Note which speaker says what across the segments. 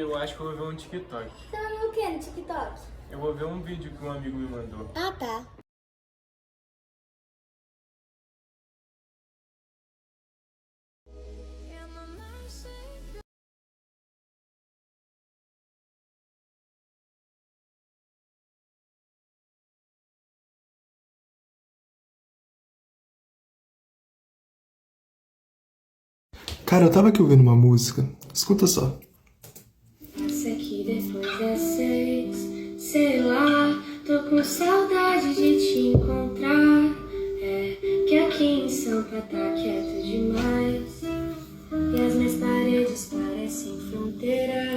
Speaker 1: eu acho que eu vou ver um TikTok.
Speaker 2: Você vai ver o que no TikTok?
Speaker 1: Eu vou ver um vídeo que um amigo me mandou.
Speaker 2: Ah, tá.
Speaker 3: Cara, eu tava aqui ouvindo uma música. Escuta só.
Speaker 4: Essa aqui depois das 6, sei lá, tô com saudade de te encontrar. É que aqui em Sampa tá quieto demais, e as minhas paredes parecem fronteira.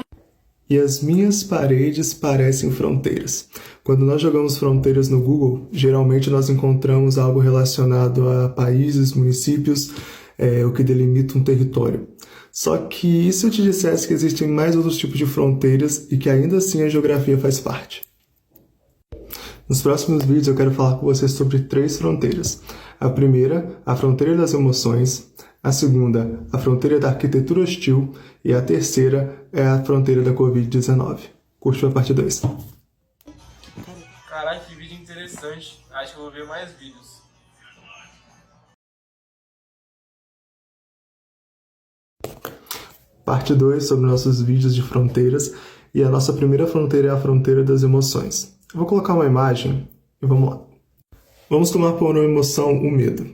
Speaker 3: E as minhas paredes parecem fronteiras. Quando nós jogamos fronteiras no Google, geralmente nós encontramos algo relacionado a países, municípios, o que delimita um território. Só que e se eu te dissesse que existem mais outros tipos de fronteiras e que ainda assim a geografia faz parte? Nos próximos vídeos eu quero falar com vocês sobre 3 fronteiras. A primeira, a fronteira das emoções. A segunda, a fronteira da arquitetura hostil. E a terceira é a fronteira da Covid-19. Curte a parte 2.
Speaker 1: Caraca, que vídeo interessante. Acho que eu vou ver mais vídeos.
Speaker 3: Parte 2 sobre nossos vídeos de fronteiras. E a nossa primeira fronteira é a fronteira das emoções. Eu vou colocar uma imagem e vamos lá. Vamos tomar por uma emoção o medo.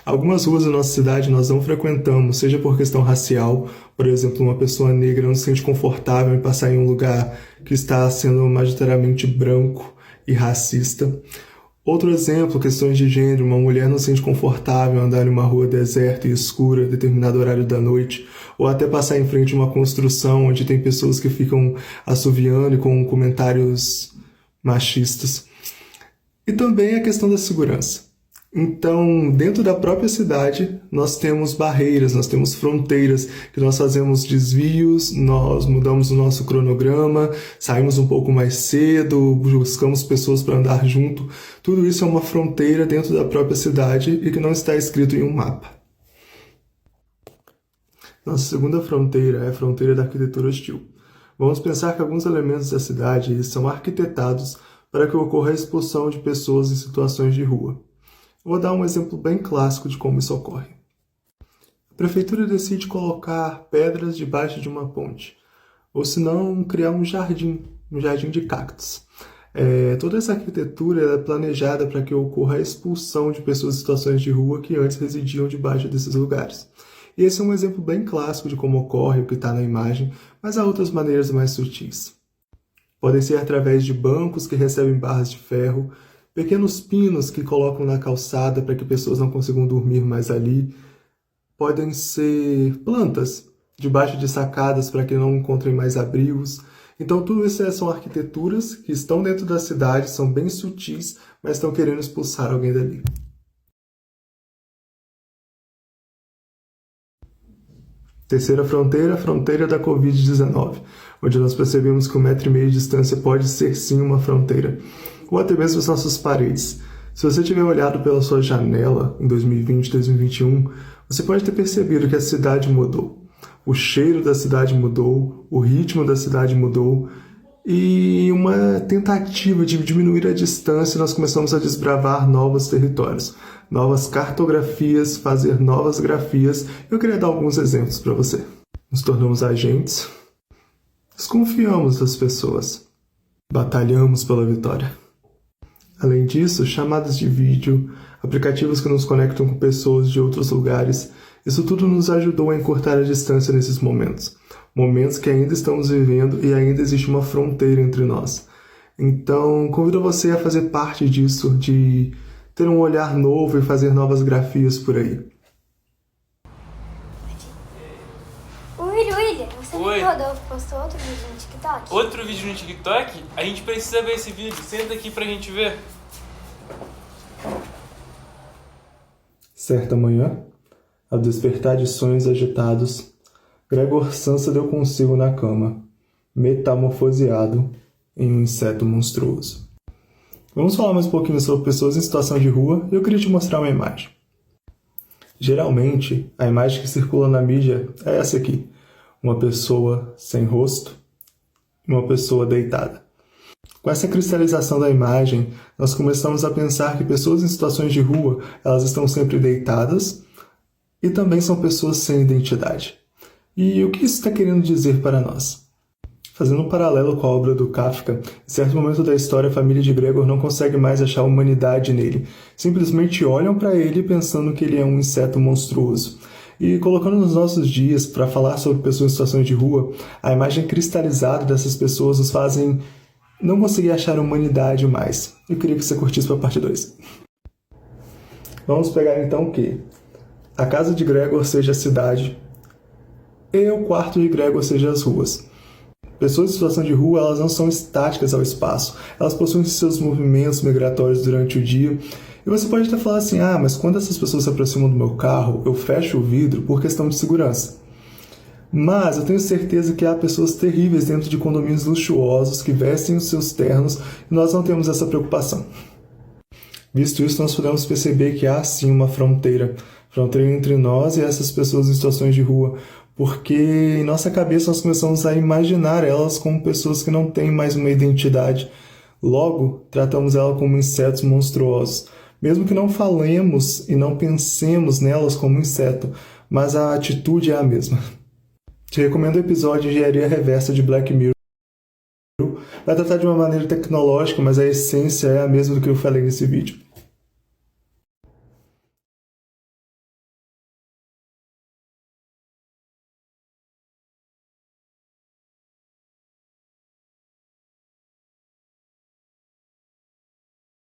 Speaker 3: Algumas ruas da nossa cidade nós não frequentamos, seja por questão racial, por exemplo, uma pessoa negra não se sente confortável em passar em um lugar que está sendo majoritariamente branco e racista. Outro exemplo, questões de gênero, uma mulher não se sente confortável em andar em uma rua deserta e escura, em determinado horário da noite, ou até passar em frente a uma construção onde tem pessoas que ficam assoviando e com comentários machistas. E também a questão da segurança. Então, dentro da própria cidade, nós temos barreiras, nós temos fronteiras, que nós fazemos desvios, nós mudamos o nosso cronograma, saímos um pouco mais cedo, buscamos pessoas para andar junto. Tudo isso é uma fronteira dentro da própria cidade e que não está escrito em um mapa. Nossa segunda fronteira é a fronteira da arquitetura hostil. Vamos pensar que alguns elementos da cidade são arquitetados para que ocorra a expulsão de pessoas em situações de rua. Vou dar um exemplo bem clássico de como isso ocorre. A prefeitura decide colocar pedras debaixo de uma ponte, ou se não, criar um jardim de cactos. Toda essa arquitetura é planejada para que ocorra a expulsão de pessoas em situações de rua que antes residiam debaixo desses lugares. E esse é um exemplo bem clássico de como ocorre o que está na imagem, mas há outras maneiras mais sutis. Podem ser através de bancos que recebem barras de ferro, pequenos pinos que colocam na calçada para que pessoas não consigam dormir mais ali. Podem ser plantas debaixo de sacadas para que não encontrem mais abrigos. Então tudo isso são arquiteturas que estão dentro da cidade, são bem sutis, mas estão querendo expulsar alguém dali. Terceira fronteira, a fronteira da Covid-19, onde nós percebemos que 1,5 metro de distância pode ser sim uma fronteira, ou até mesmo as nossas paredes. Se você tiver olhado pela sua janela em 2020, 2021, você pode ter percebido que a cidade mudou. O cheiro da cidade mudou, o ritmo da cidade mudou, e uma tentativa de diminuir a distância, nós começamos a desbravar novos territórios, novas cartografias, fazer novas grafias. Eu queria dar alguns exemplos para você. Nos tornamos agentes, desconfiamos das pessoas, batalhamos pela vitória. Além disso, chamadas de vídeo, aplicativos que nos conectam com pessoas de outros lugares, isso tudo nos ajudou a encurtar a distância nesses momentos. Momentos que ainda estamos vivendo e ainda existe uma fronteira entre nós. Então, convido você a fazer parte disso, de ter um olhar novo e fazer novas grafias por aí.
Speaker 2: William, você viu
Speaker 1: Oi.
Speaker 2: que o Rodolfo postou outro vídeo no TikTok?
Speaker 1: Outro vídeo no TikTok? A gente precisa ver esse vídeo. Senta aqui pra gente ver.
Speaker 3: Certa manhã, ao despertar de sonhos agitados, Gregor Samsa deu consigo na cama, metamorfoseado em um inseto monstruoso. Vamos falar mais um pouquinho sobre pessoas em situação de rua e eu queria te mostrar uma imagem. Geralmente, a imagem que circula na mídia é essa aqui. Uma pessoa sem rosto, uma pessoa deitada. Com essa cristalização da imagem, nós começamos a pensar que pessoas em situações de rua, elas estão sempre deitadas e também são pessoas sem identidade. E o que isso está querendo dizer para nós? Fazendo um paralelo com a obra do Kafka, em certo momento da história a família de Gregor não consegue mais achar humanidade nele. Simplesmente olham para ele pensando que ele é um inseto monstruoso. E colocando nos nossos dias para falar sobre pessoas em situações de rua, a imagem cristalizada dessas pessoas nos fazem não conseguir achar humanidade mais. Eu queria que você curtisse para a parte 2. Vamos pegar então que a casa de Gregor seja a cidade e o quarto de Gregor seja as ruas. Pessoas em situação de rua, elas não são estáticas ao espaço. Elas possuem seus movimentos migratórios durante o dia. E você pode até falar assim, mas quando essas pessoas se aproximam do meu carro, eu fecho o vidro por questão de segurança. Mas eu tenho certeza que há pessoas terríveis dentro de condomínios luxuosos que vestem os seus ternos e nós não temos essa preocupação. Visto isso, nós podemos perceber que há sim uma fronteira entre nós e essas pessoas em situações de rua, porque em nossa cabeça nós começamos a imaginar elas como pessoas que não têm mais uma identidade. Logo, tratamos elas como insetos monstruosos. Mesmo que não falemos e não pensemos nelas como inseto, mas a atitude é a mesma. Te recomendo o episódio Engenharia Reversa de Black Mirror. Vai tratar de uma maneira tecnológica, mas a essência é a mesma do que eu falei nesse vídeo.